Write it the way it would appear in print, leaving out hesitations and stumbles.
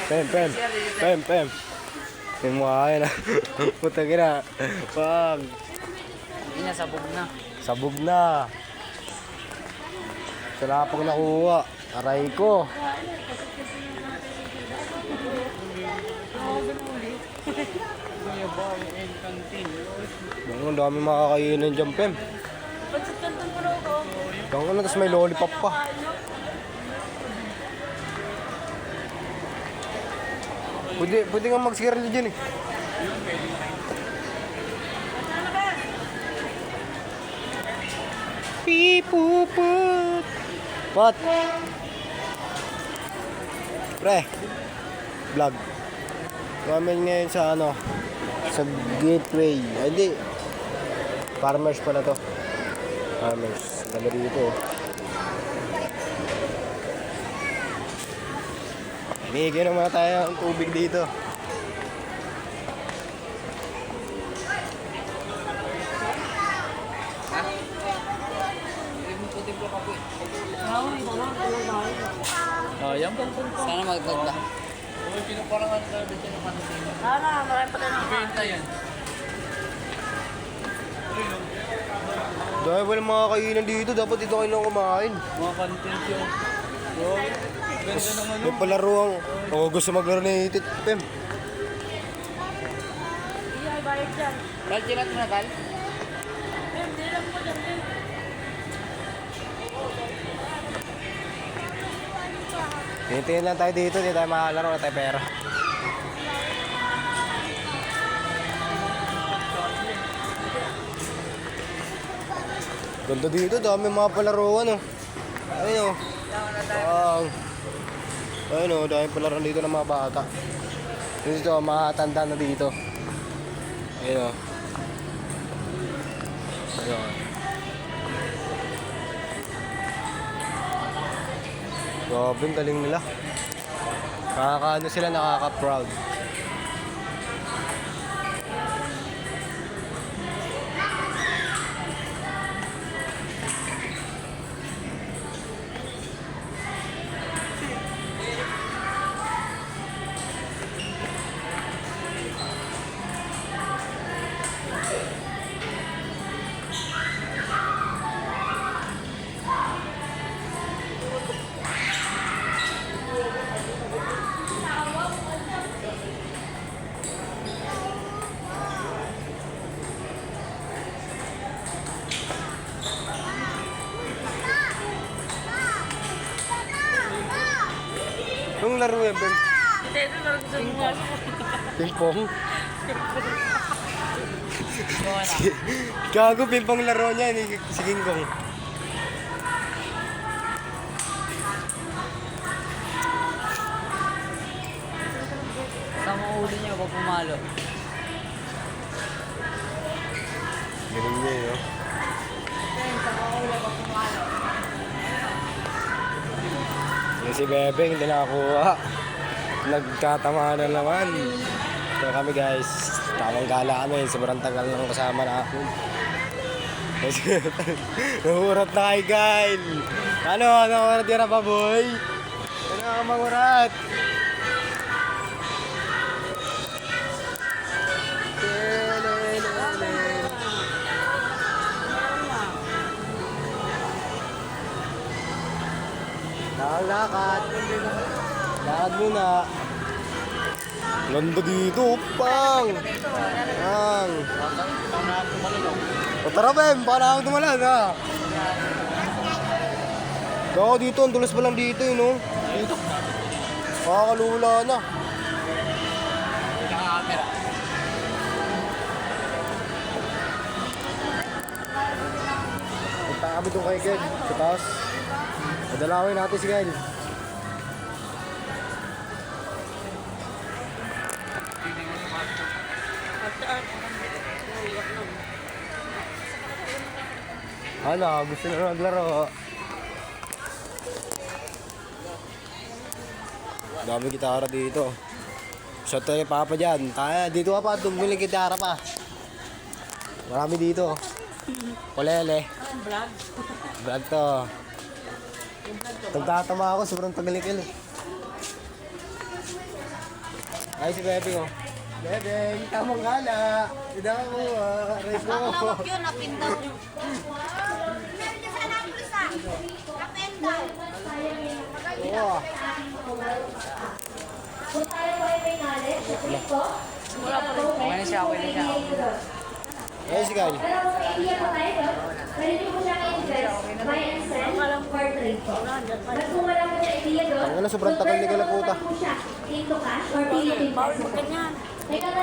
Pem. Yung mukha yun ah. Puta gina. Pag. Hindi na, sabog na. Sabog na. Wala pang nakuha. Aray ko. Ang dami makakainan dyan, Pem. Kung ano, tapos may lollipop pa. Pwede nga mag-sigarilyo dyan eh. Pipuput. What? Pre. Vlog. Namin ngayon sa ano, sa Gateway. Ay, hindi. Farmers pala to. Farmers. Ganda dito. Bigyan naman tayo ng tubig dito. Yan ba? Sana magdagda. Sana, marami pa tayo ng Dahil wala mga kainan dito, dapat dito kayo lang kumain. mga content yung... Ganda naman May palaro ang... O gusto maglaro ni Tit Pem. Iya, bayad dyan. Kal, chirat mo na, Kal? Hindi lang po dyan. Tingin lang tayo dito, hindi tayo makalaro, wala tayo pera. Ganda dito, dami mga palaruan oh. Ayun oh. Ayun oh, dami palaruan dito ng mga bata. Dito, makatanda na dito. Ayun oh. Ayun oh. Grabe, ang galing nila. Nakakaano sila, nakaka-proud. Anong laro yan, Ben? Ping-pong? Gago, ping-pong laro niya, si King Kong. Sama uli niya pag pumalo. Galing niya yun, no? Yung si Bebeng, hindi nakakuha. Nagkatama na naman. Ito kami guys, tamang gala kami. Sobrang tagal lang kasama na ako. Nahurat na kay Kyle. Ano oras tira pa, boy? Ano ka mangurat? Lakad. Lakad muna. Ganda dito, pang. Pang. O tara, Bem, baka na akong tumalan, ha? Ako dito, ang dulas pa lang dito, eh, no? Dito. Makakalula na. Naka-camera. Punta kami doon kay Ken, sa taas. Padalawin natin si Kyle. Ano, gusto na maglaro. Dami gitara dito. Shot tayo papa dyan. Tayo, dito ka pa, tumuling gitara pa. Marami dito. Kulele. Vlog. Vlog to. Nagtatama ako, sobrang tagalikil eh. Ay, si Bebeng, oh. Bebeng, tamang gala. Hindi ako, rice mo. Lawak yun, napindaw. Oo. Kung tayo po ay may knowledge, at po, Okay na siya, okay na siya. Ay, si Kyle. pero kung may idea po tayo doon, pwede niyo po siyang invest, buy and sell, or trade po. At kung wala po siya idea doon, Ang ano, sobrang tagal ni Kalaputa. po siya into cash or Philippine peso. Ganyan. Teka lang.